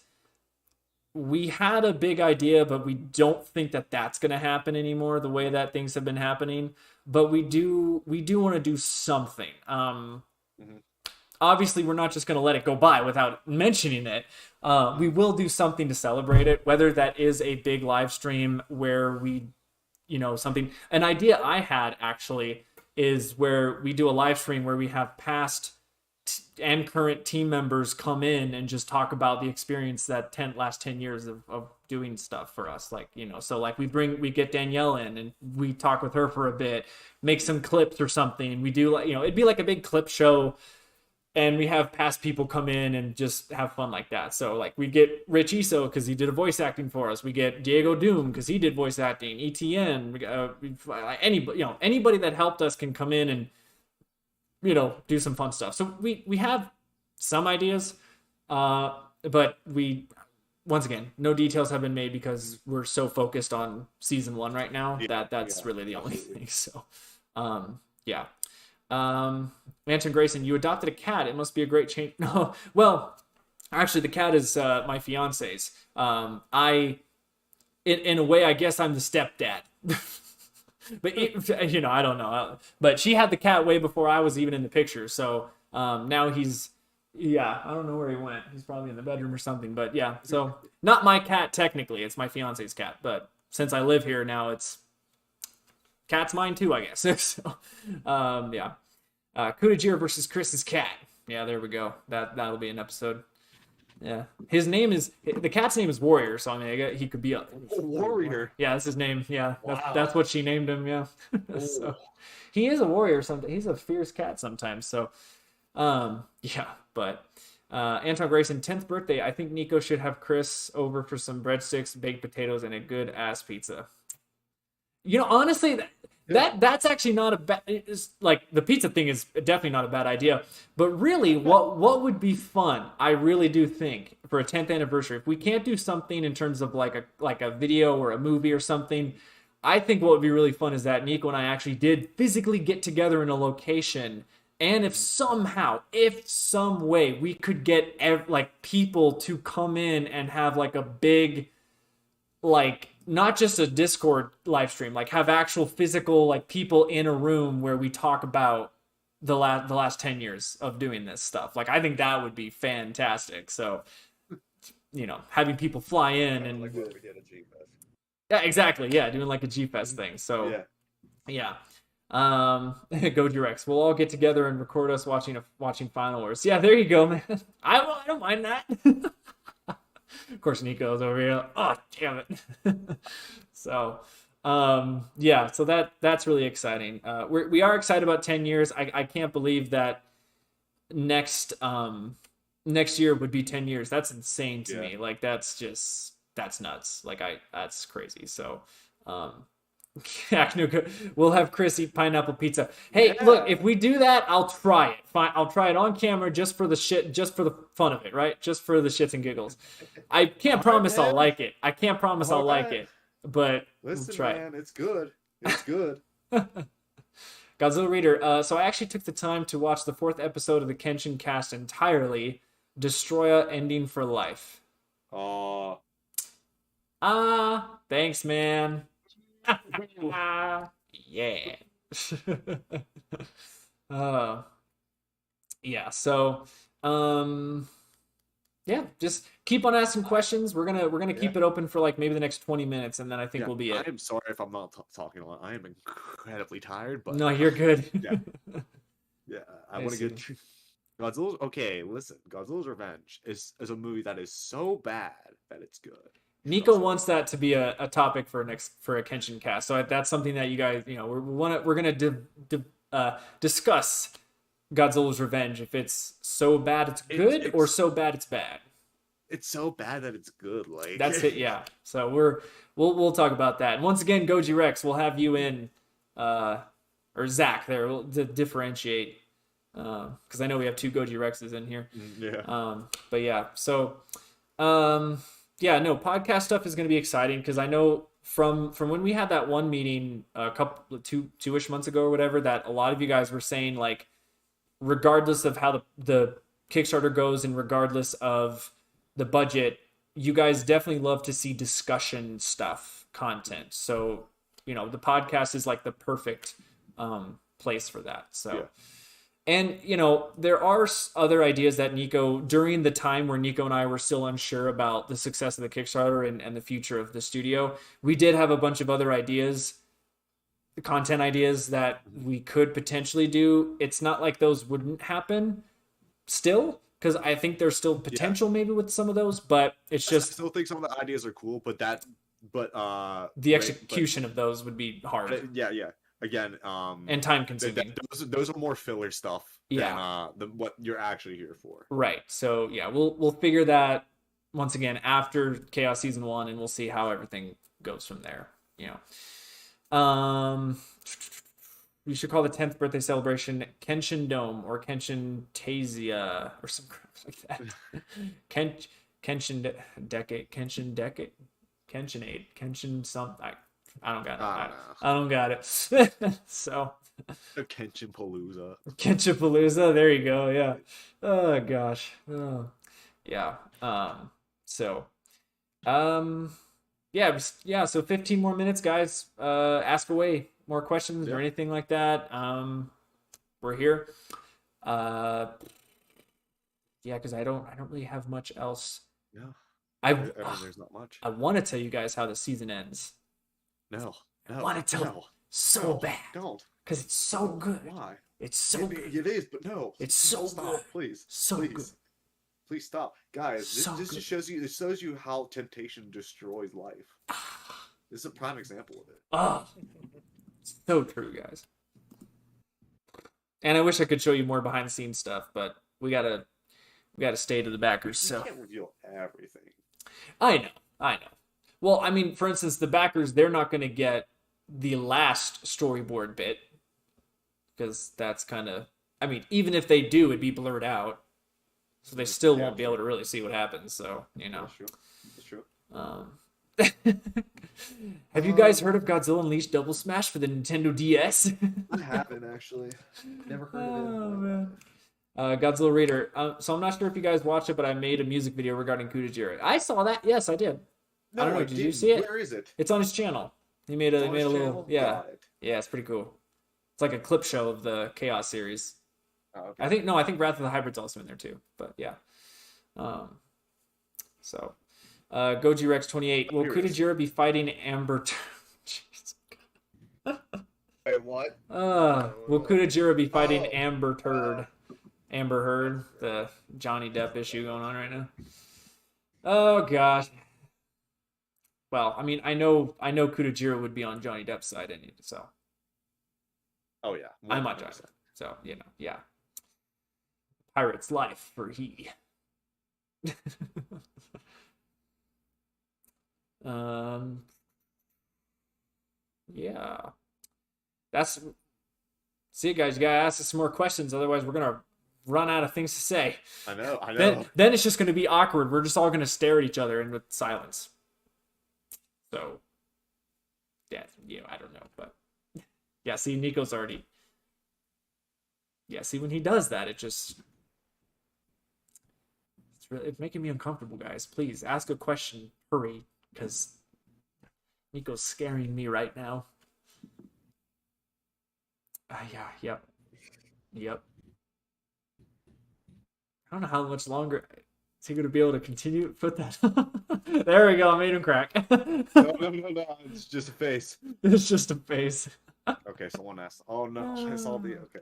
We had a big idea, but we don't think that that's going to happen anymore the way that things have been happening. But we do want to do something. Obviously, we're not just going to let it go by without mentioning it. We will do something to celebrate it, whether that is a big live stream where we, something. An idea I had actually is where we do a live stream where we have past and current team members come in and just talk about the experience that last 10 years of doing stuff for us. Like, so like we get Danielle in and we talk with her for a bit, make some clips or something. We do it'd be like a big clip show and we have past people come in and just have fun like that. So like we get Rich Iso because he did a voice acting for us. We get Diego Doom because he did voice acting, ETN, anybody that helped us can come in and do some fun stuff. So we have some ideas, but once again, no details have been made because we're so focused on season 1 right now that's really the only thing. So, yeah. Anton Grayson, you adopted a cat. It must be a great change. No, well, actually the cat is, my fiance's. In a way, I guess I'm the stepdad. But I don't know. But she had the cat way before I was even in the picture. So now I don't know where he went. He's probably in the bedroom or something. But yeah, so not my cat technically. It's my fiance's cat. But since I live here now, cat's mine too, I guess. So yeah. Kudajiro versus Chris's cat. Yeah, there we go. That'll be an episode. Yeah, the cat's name is Warrior, so I mean, he could be a Warrior. Yeah, that's his name. Yeah, Wow. that's what she named him. Yeah, so he is a warrior. Sometimes he's a fierce cat sometimes. So, yeah. But Anton Grayson, 10th birthday. I think Nico should have Chris over for some breadsticks, baked potatoes, and a good ass pizza. Honestly, that's actually not a bad. It's like the pizza thing is definitely not a bad idea. But really, what would be fun? I really do think for a 10th anniversary, if we can't do something in terms of like a video or a movie or something, I think what would be really fun is that Nico and I actually did physically get together in a location. And if some way we could get people to come in and have like a big, like, not just a Discord live stream, like have actual physical like people in a room where we talk about the last 10 years of doing this stuff. Like I think that would be fantastic. So, having people fly in and like what we did at G-Fest. Yeah, exactly. Yeah, doing like a G-Fest thing. So yeah. Goji Rex. We'll all get together and record us watching Final Wars. Yeah, there you go, man. I don't mind that. Of course, Nico's over here. Oh, damn it. So, yeah. So that's really exciting. We are excited about 10 years. I can't believe that next year would be 10 years. That's insane to me. Like that's nuts. Like that's crazy. So, we'll have Chris eat pineapple pizza. Hey, look, if we do that, I'll try it. Fine, I'll try it on camera just for the fun of it, right? Just for the shits and giggles. I can't promise I'll like it. But listen, we'll try man, it's good. It's good. Godzilla Reader. So I actually took the time to watch the 4th episode of the Kenshin cast entirely. Destroya ending for life. Thanks, man. Yeah. Yeah, so yeah, just keep on asking questions. We're gonna keep it open for like maybe the next 20 minutes, and then I think we'll be it. I'm sorry if I'm not talking a lot. I am incredibly tired, but no, you're good. Yeah, I want to get Godzilla's. Okay, listen, Godzilla's Revenge is a movie that is so bad that it's good. Nico wants that to be a topic for a Kenshin cast, so that's something that you guys, we're gonna discuss Godzilla's Revenge. If it's so bad it's good, or so bad it's bad. It's so bad that it's good. Like that's it. Yeah. So we'll talk about that. And once again, Goji Rex, we'll have you in, or Zach there to differentiate, because I know we have 2 Goji Rexes in here. Yeah. But yeah. So. Yeah, no, podcast stuff is going to be exciting because I know from when we had that one meeting a couple two-ish months ago or whatever, that a lot of you guys were saying, like, regardless of how the Kickstarter goes and regardless of the budget, you guys definitely love to see discussion stuff, content. So, the podcast is like the perfect place for that. So. Yeah. And, there are other ideas that Nico, during the time where Nico and I were still unsure about the success of the Kickstarter and the future of the studio, we did have a bunch of other ideas, content ideas that we could potentially do. It's not like those wouldn't happen still, because I think there's still potential maybe with some of those, but it's just... I still think some of the ideas are cool, but the execution of those would be hard. Yeah. Again, and time consuming. Those are more filler stuff than what you're actually here for. Right. So yeah, we'll figure that once again after Chaos Season 1, and we'll see how everything goes from there. We should call the 10th birthday celebration Kenshin Dome or Kenshin Tasia or some crap like that. Kenshin Decade, Kenshin 8, Kenshin something. I don't got it. I don't got it. So Kenshin Palooza. There you go. Yeah. Oh gosh. Oh. Yeah. Yeah. So 15 more minutes, guys. Ask away. more questions or anything like that, we're here. Yeah, because I don't really have much else. Yeah. I mean, there's not much. I want to tell you guys how the season ends. No. I want to tell you so bad. Don't. Because it's so good. Why? It's so good. It is, but no. It's so stop, good. please. So please. good. Please stop, guys. So This good. just shows you. This shows you how temptation destroys life. This is a prime example of it. Oh, so true, guys. And I wish I could show you more behind the scenes stuff, but we gotta stay to the backers. You So can't reveal everything. I know. Well, I mean, for instance, the backers, they're not gonna get the last storyboard bit because that's kind of. I mean, even if they do, it'd be blurred out, so they still won't be able to really see what happens. So That's true. That's true. Have you guys heard of Godzilla Unleashed Double Smash for the Nintendo DS? I haven't actually. Never heard of it. Oh, man. Godzilla Raider. So I'm not sure if you guys watched it, but I made a music video regarding Kutajira. I saw that. Yes, I did. No, I don't know. Did you see it? Where is it? It's on his channel. He made a little. Channel? Yeah, Got it. yeah. It's pretty cool. It's like a clip show of the Chaos series. Oh, okay. I think Wrath of the Hybrid's also in there too. But yeah. So, Goji Rex 28. Will Kutajira be fighting Amber? Jeez. Wait, what? Will Kutajira be fighting Amber Heard, the Johnny Depp issue going on right now? Oh gosh. Well, I mean, I know Kutajira would be on Johnny Depp's side, so. Oh yeah. I'm on Johnny. So yeah. Pirate's life for he. Yeah. See, guys, you gotta ask us some more questions, otherwise we're gonna run out of things to say. I know. Then it's just gonna be awkward. We're just all gonna stare at each other and with silence. So, yeah, I don't know, but yeah. See, Nico's already. Yeah, see, when he does that, it's making me uncomfortable, guys. Please ask a question, hurry, because Nico's scaring me right now. Yep. I don't know how much longer is he going to be able to continue. Put that. There we go. I made him crack. No. It's just a face. It's just a face. Okay, someone asked. Oh no, I saw the. Okay.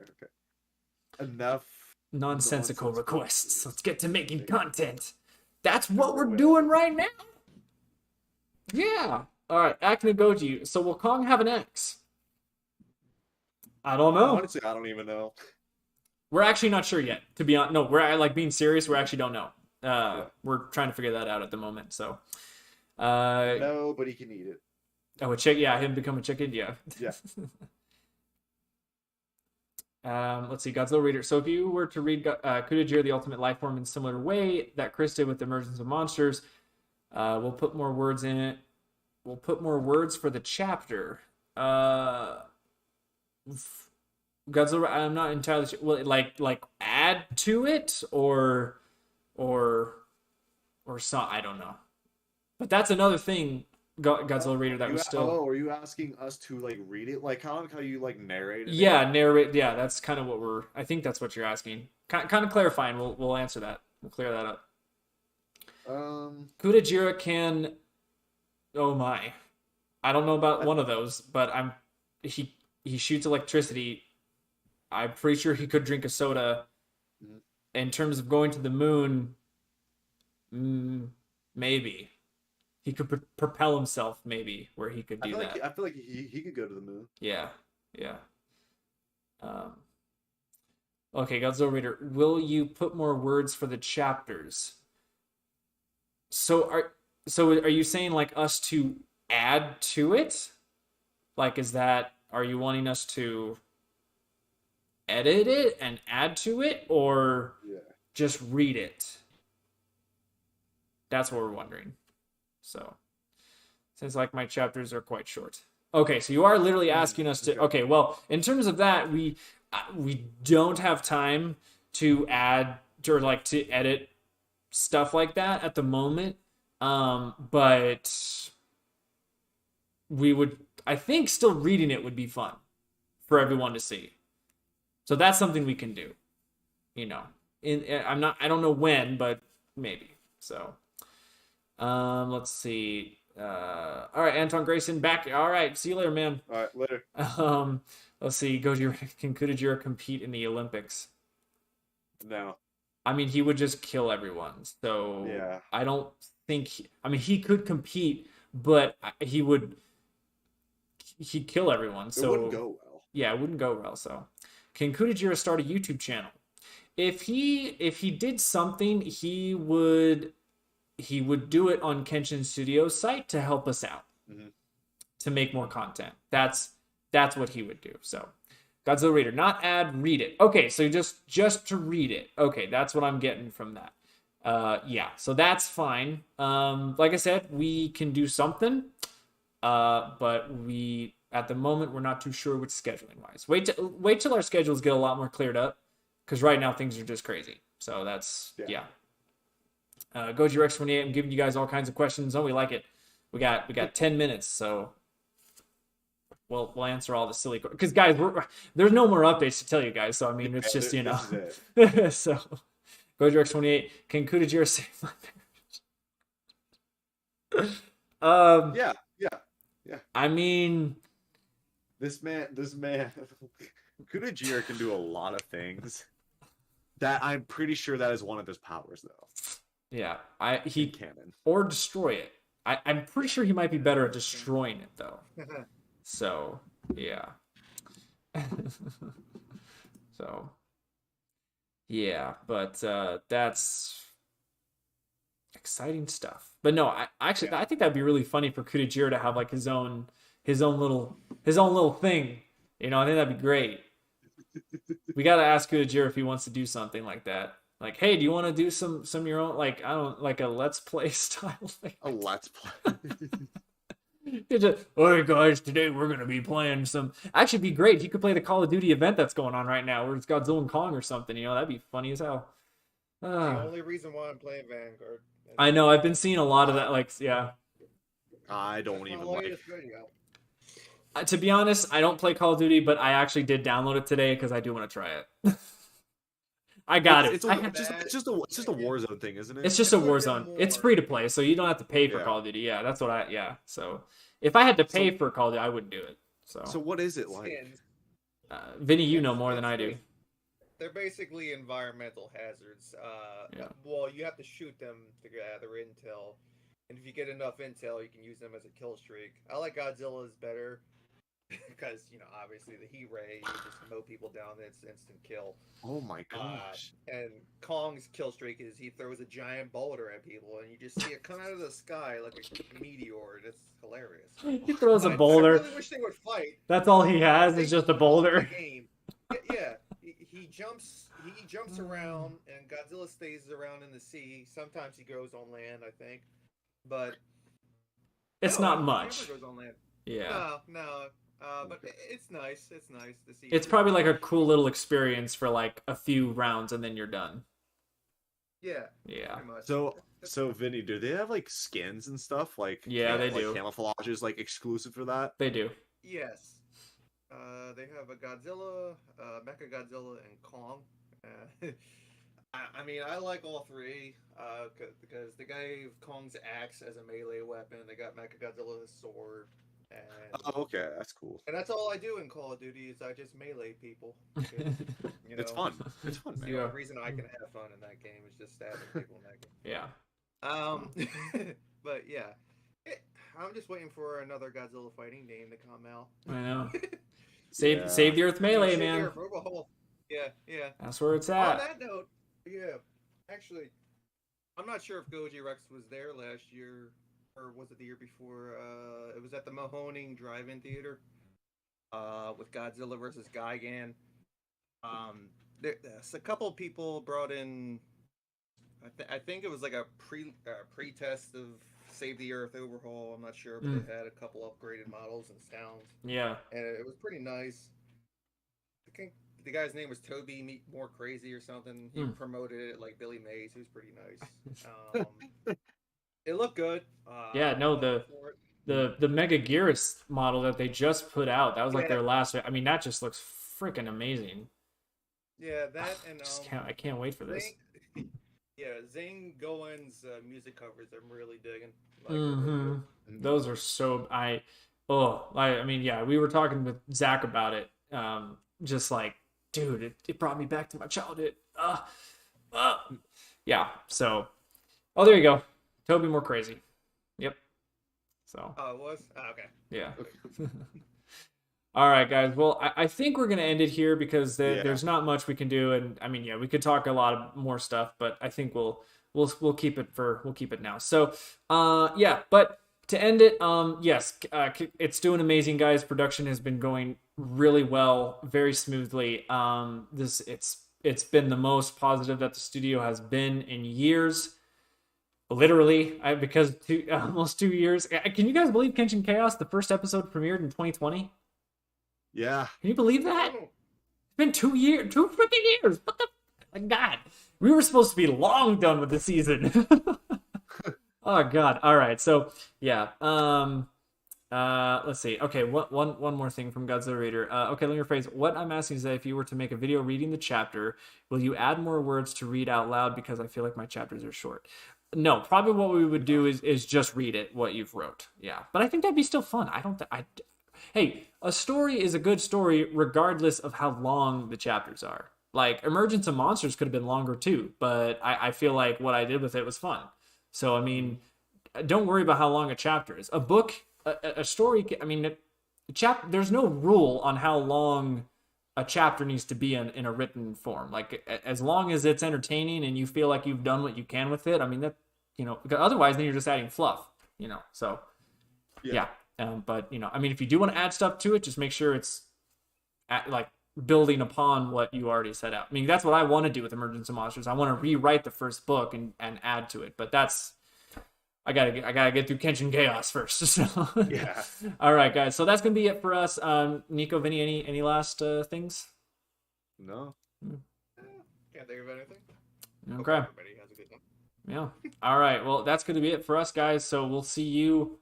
Enough Nonsensical requests. Let's get to making content. That's what we're doing right now. Yeah. All right, Acne Goji. So will Kong have an X? I don't know. Honestly, I don't even know. We're actually not sure yet. To be honest, no, we're like being serious. We actually don't know. We're trying to figure that out at the moment. So. No, but he can eat it. Oh, a chicken. Yeah, him become a chicken. Yeah. Yeah. Let's see, Godzilla Reader. So if you were to read Kutajira, the Ultimate Life Form, in a similar way that Chris did with the Emergence of Monsters, we'll put more words in it. We'll put more words for the chapter. Godzilla, I'm not entirely sure. Well, like add to it or some, I don't know. But that's another thing, Godzilla Reader, that was still. Oh, are you asking us to like read it, like kind of how you like narrate it? Yeah, narrate. Yeah, that's kind of what we're. I think that's what you're asking. Kind of clarifying. We'll answer that. We'll clear that up. Kutajira can. Oh my, I don't know about one of those, but he shoots electricity. I'm pretty sure he could drink a soda. In terms of going to the moon, maybe. He could propel himself, maybe, where he could do that. I feel like he could go to the moon. Yeah. Okay, Godzilla Reader, will you put more words for the chapters? So are you saying like us to add to it? Like, are you wanting us to edit it and add to it, or just read it? That's what we're wondering. So, since like my chapters are quite short. Okay, so you are literally asking us to. Okay, well, in terms of that, we don't have time to add or like to edit stuff like that at the moment. But we would. I think still reading it would be fun for everyone to see. So that's something we can do. You know, I don't know when, but maybe. So, let's see. All right, Anton Grayson back. All right, see you later, man. All right, later. Let's see. Can Kudajira compete in the Olympics? No. I mean, he would just kill everyone. So Yeah. I don't think. I mean, he could compete, but he'd kill everyone. So It wouldn't go well. Yeah, it wouldn't go well. So, can Kudajira start a YouTube channel? If he did something, he would do it on Kenshin Studio's site to help us out, to make more content. That's what he would do. So, Godzilla Reader, not ad, read it. Okay, so just to read it. Okay, that's what I'm getting from that. Yeah, so that's fine. Like I said, we can do something, but at the moment we're not too sure with scheduling wise. Wait till our schedules get a lot more cleared up, because right now things are just crazy. So that's yeah. Goji Rex 28. I'm giving you guys all kinds of questions. Oh, we like it. We got 10 minutes, so we'll answer all the silly questions. Because guys, there's no more updates to tell you guys. So I mean, it's just so Goji Rex 28. Can Kudajira save my marriage? Yeah. I mean, this man. Kudajira can do a lot of things. That I'm pretty sure that is one of his powers, though. Yeah, he can or destroy it. I'm pretty sure he might be better at destroying it though. So yeah. So yeah, but that's exciting stuff. But no, I think that'd be really funny for Kudajira to have like his own little thing. You know, I think that'd be great. We gotta ask Kudajira if he wants to do something like that. Like, hey, do you want to do some your own, like, I don't, like a let's play style thing? A let's play. All right, guys, today we're gonna be playing some. Actually, it'd be great if you could play the Call of Duty event that's going on right now, where it's Godzilla and Kong or something. You know, that'd be funny as hell. The only reason why I'm playing Vanguard. I know. I've been seeing a lot of that. Like, yeah. I don't even like. To be honest, I don't play Call of Duty, but I actually did download it today because I do want to try it. I got it. It's just a Warzone thing, isn't it? It's just a Warzone. It's free to play, so you don't have to pay for Call of Duty. Yeah, that's what So if I had to pay for Call of Duty, I wouldn't do it. So what is it like? Vinny, you know more than I do. They're basically environmental hazards. Well, you have to shoot them to gather intel, and if you get enough intel, you can use them as a kill streak. I like Godzilla's better. Because, obviously the heat ray, you just mow people down, and it's instant kill. Oh my gosh. And Kong's kill streak is he throws a giant boulder at people, and you just see it come out of the sky like a meteor. It's hilarious. He throws a boulder. I really wish they would fight. That's all he has is just a boulder. Yeah. He jumps around, and Godzilla stays around in the sea. Sometimes he goes on land, I think. But... It's not much. He never goes on land. Yeah. No. But it's nice. It's nice to see. It's probably like a cool little experience for like a few rounds, and then you're done. Yeah. So Vinny, do they have like skins and stuff? Like they do. Camouflage is like exclusive for that. They do. Yes. They have a Godzilla, Mecha Godzilla, and Kong. I mean, I like all three because they gave Kong's axe as a melee weapon. They got Mecha Godzilla's sword. And, okay, that's cool. And that's all I do in Call of Duty is I just melee people. Because, it's fun. It's fun, man. The only reason I can have fun in that game is just stabbing people in that game. Yeah. But yeah, I'm just waiting for another Godzilla fighting game to come out. I know. Save the Earth melee, man. Yeah. That's where it's at. On that note, actually, I'm not sure if Goji Rex was there last year. Or was it the year before? It was at the Mahoning Drive-In Theater with Godzilla versus Gigan. There's a couple of people brought in. I think it was like a pre-test of Save the Earth Overhaul. I'm not sure, but they had a couple upgraded models and sounds. Yeah, and it was pretty nice. I think the guy's name was Toby More Crazy or something. He promoted it like Billy Mays. He was pretty nice. It looked good. The the Mega Gearus model that they just put out. That was like their last. I mean, that just looks freaking amazing. Yeah, that and I can't wait for this. Yeah, Zane Goen's music covers I'm really digging. Like, those are so I mean, yeah, we were talking with Zach about it. Just like, dude, it brought me back to my childhood. Yeah. So, there you go. Toby more crazy. Yep. So. Oh, it was? Oh, okay. Yeah. All right, guys. Well, I think we're gonna end it here because there's not much we can do, and I mean, yeah, we could talk a lot of more stuff, but I think we'll keep it now. So, yeah. But to end it, yes, it's doing amazing, guys. Production has been going really well, very smoothly. It's been the most positive that the studio has been in years. Literally, because almost 2 years. Can you guys believe Kenshin Chaos? The first episode premiered in 2020. Yeah. Can you believe that? It's been 2 years, 2 freaking years. What the? My God, we were supposed to be long done with the season. Oh God. All right. So yeah. Let's see. Okay. One more thing from Godzilla Raider. Okay. Let me rephrase. What I'm asking is that if you were to make a video reading the chapter, will you add more words to read out loud? Because I feel like my chapters are short. No, probably what we would do is just read it, what you've wrote. Yeah. But I think that'd be still fun. Hey, a story is a good story regardless of how long the chapters are. Like, Emergence of Monsters could have been longer too, but I feel like what I did with it was fun. So, I mean, don't worry about how long a chapter is. A book, a story, I mean, there's no rule on how long a chapter needs to be in a written form. Like, as long as it's entertaining and you feel like you've done what you can with it, I mean, that, because otherwise then you're just adding fluff, so yeah. But, I mean, if you do want to add stuff to it, just make sure it's like building upon what you already set out. I mean, that's what I want to do with Emergence of Monsters. I want to rewrite the first book and add to it. But I gotta get through Kenshin Chaos first. So. Yeah. All right, guys. So that's gonna be it for us. Nico, Vinny, any last things? No. Can't think of anything. Okay. Everybody has a good time. Yeah. All right. Well, that's gonna be it for us, guys. So we'll see you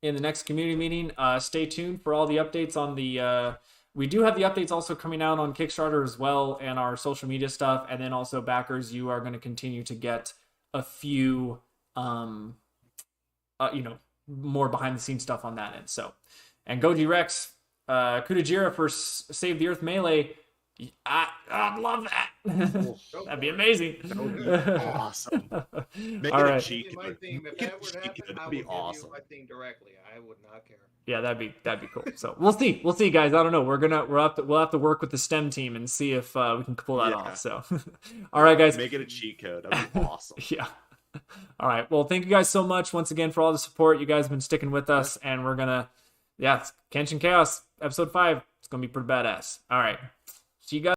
in the next community meeting. Stay tuned for all the updates on the. We do have the updates also coming out on Kickstarter as well, and our social media stuff, and then also backers. You are going to continue to get a few, more behind the scenes stuff on that end. So, and Goji Rex, Kudajira for Save the Earth Melee. I'd love that. That'd be amazing. That would be awesome. Make All it right. a cheat My code. theme, if Make it that a would cheat happen, code. I That'd would be give awesome. you my theme directly. I would not care. Yeah, that'd be cool. So we'll see, guys. I don't know. We'll have to work with the STEM team and see if we can pull that off. So, all right, guys. Make it a cheat code. That'd be awesome. Yeah. All right. Well, thank you guys so much once again for all the support. You guys have been sticking with us, and we're gonna, it's Kenshin Chaos episode 5. It's gonna be pretty badass. All right. See you guys.